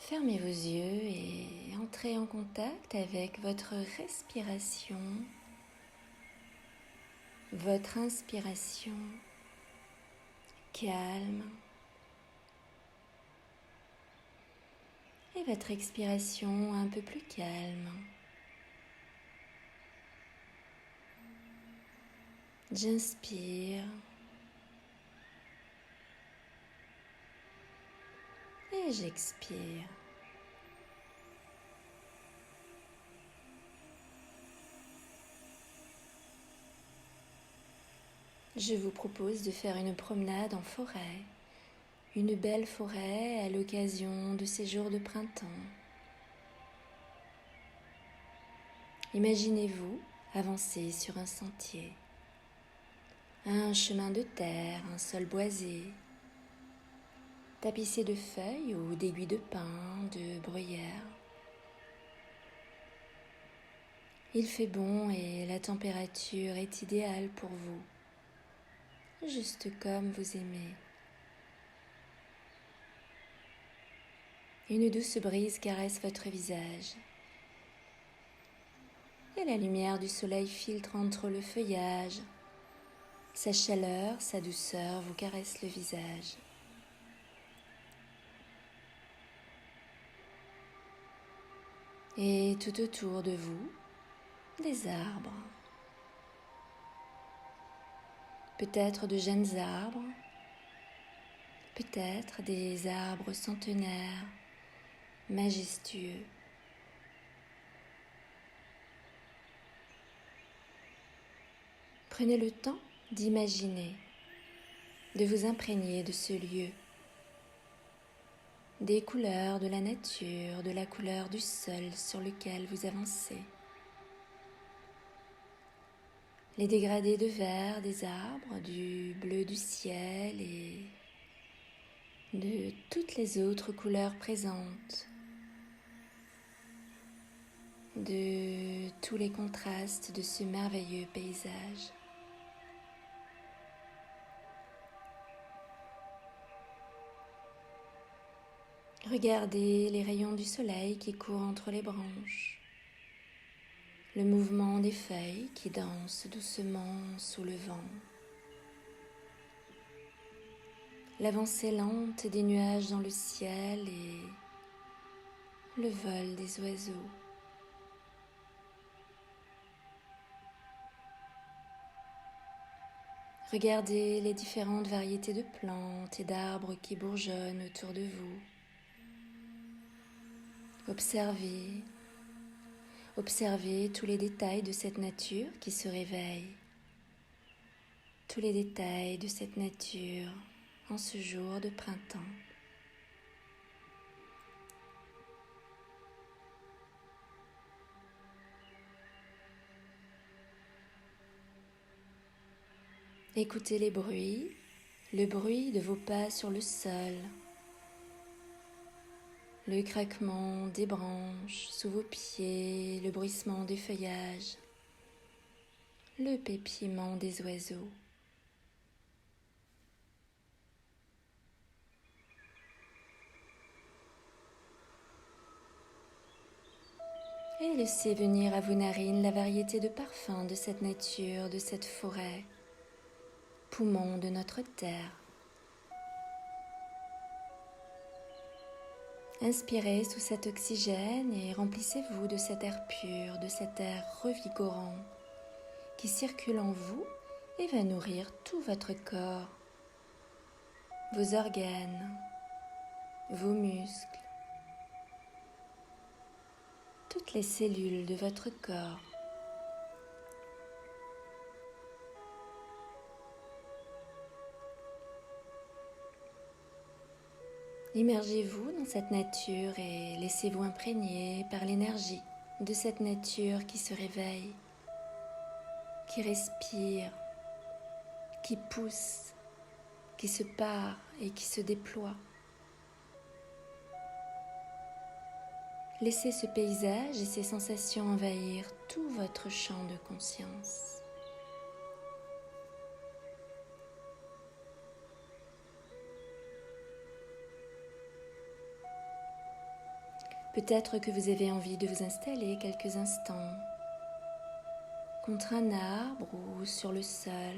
Fermez vos yeux et entrez en contact avec votre respiration, votre inspiration calme et votre expiration un peu plus calme. J'inspire et j'expire. Je vous propose de faire une promenade en forêt, une belle forêt à l'occasion de ces jours de printemps. Imaginez-vous avancer sur un sentier, un chemin de terre, un sol boisé, tapissé de feuilles ou d'aiguilles de pin, de bruyère. Il fait bon et la température est idéale pour vous, juste comme vous aimez. Une douce brise caresse votre visage et la lumière du soleil filtre entre le feuillage. Sa chaleur, sa douceur vous caresse le visage. Et tout autour de vous, des arbres. Peut-être de jeunes arbres, peut-être des arbres centenaires, majestueux. Prenez le temps d'imaginer, de vous imprégner de ce lieu, des couleurs de la nature, de la couleur du sol sur lequel vous avancez, les dégradés de vert des arbres, du bleu du ciel et de toutes les autres couleurs présentes, de tous les contrastes de ce merveilleux paysage. Regardez les rayons du soleil qui courent entre les branches, le mouvement des feuilles qui dansent doucement sous le vent, l'avancée lente des nuages dans le ciel et le vol des oiseaux. Regardez les différentes variétés de plantes et d'arbres qui bourgeonnent autour de vous. Observez tous les détails de cette nature qui se réveille, tous les détails de cette nature en ce jour de printemps. Écoutez les bruits, le bruit de vos pas sur le sol, le craquement des branches sous vos pieds, le bruissement des feuillages, le pépiement des oiseaux. Et laissez venir à vos narines la variété de parfums de cette nature, de cette forêt, poumon de notre terre. Inspirez sous cet oxygène et remplissez-vous de cet air pur, de cet air revigorant qui circule en vous et va nourrir tout votre corps, vos organes, vos muscles, toutes les cellules de votre corps. Immergez-vous dans cette nature et laissez-vous imprégner par l'énergie de cette nature qui se réveille, qui respire, qui pousse, qui se part et qui se déploie. Laissez ce paysage et ces sensations envahir tout votre champ de conscience. Peut-être que vous avez envie de vous installer quelques instants contre un arbre ou sur le sol.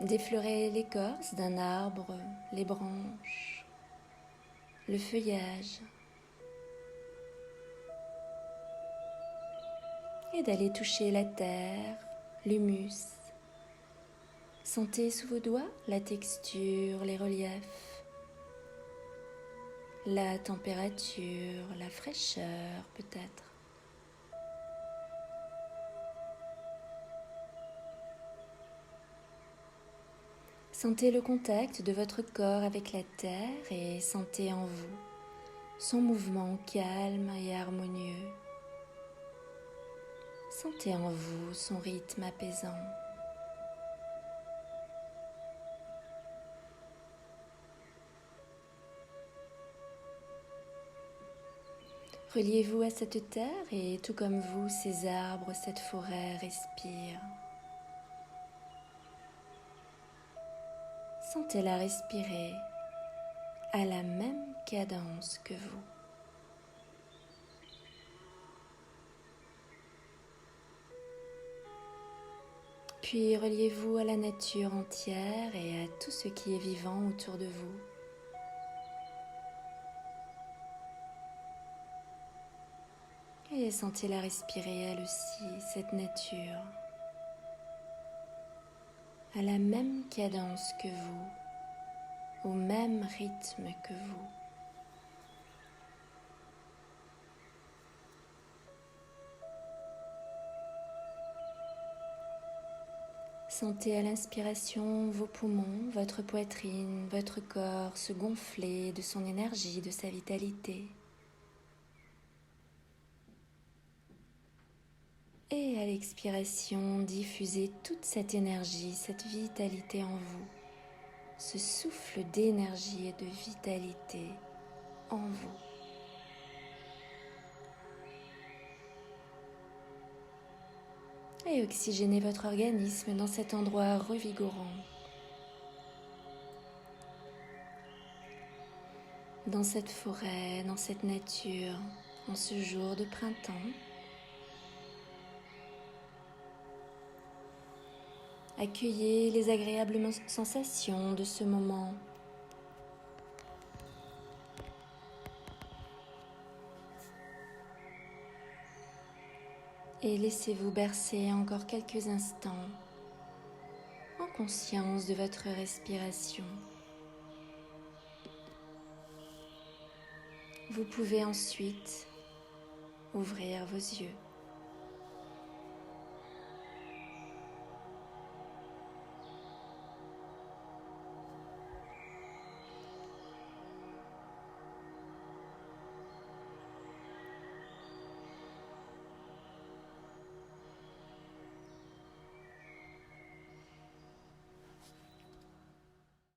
D'effleurer l'écorce d'un arbre, les branches, le feuillage, et d'aller toucher la terre, l'humus. Sentez sous vos doigts la texture, les reliefs, la température, la fraîcheur peut-être. Sentez le contact de votre corps avec la terre et sentez en vous son mouvement calme et harmonieux. Sentez en vous son rythme apaisant. Reliez-vous à cette terre et tout comme vous, ces arbres, cette forêt respire. Sentez-la respirer à la même cadence que vous. Puis reliez-vous à la nature entière et à tout ce qui est vivant autour de vous. Et sentez-la respirer elle aussi, cette nature, à la même cadence que vous, au même rythme que vous. Sentez à l'inspiration vos poumons, votre poitrine, votre corps se gonfler de son énergie, de sa vitalité. Et à l'expiration, diffusez toute cette énergie, cette vitalité en vous, ce souffle d'énergie et de vitalité en vous. Et oxygénez votre organisme dans cet endroit revigorant. Dans cette forêt, dans cette nature, en ce jour de printemps. Accueillez les agréables sensations de ce moment. Et laissez-vous bercer encore quelques instants en conscience de votre respiration. Vous pouvez ensuite ouvrir vos yeux.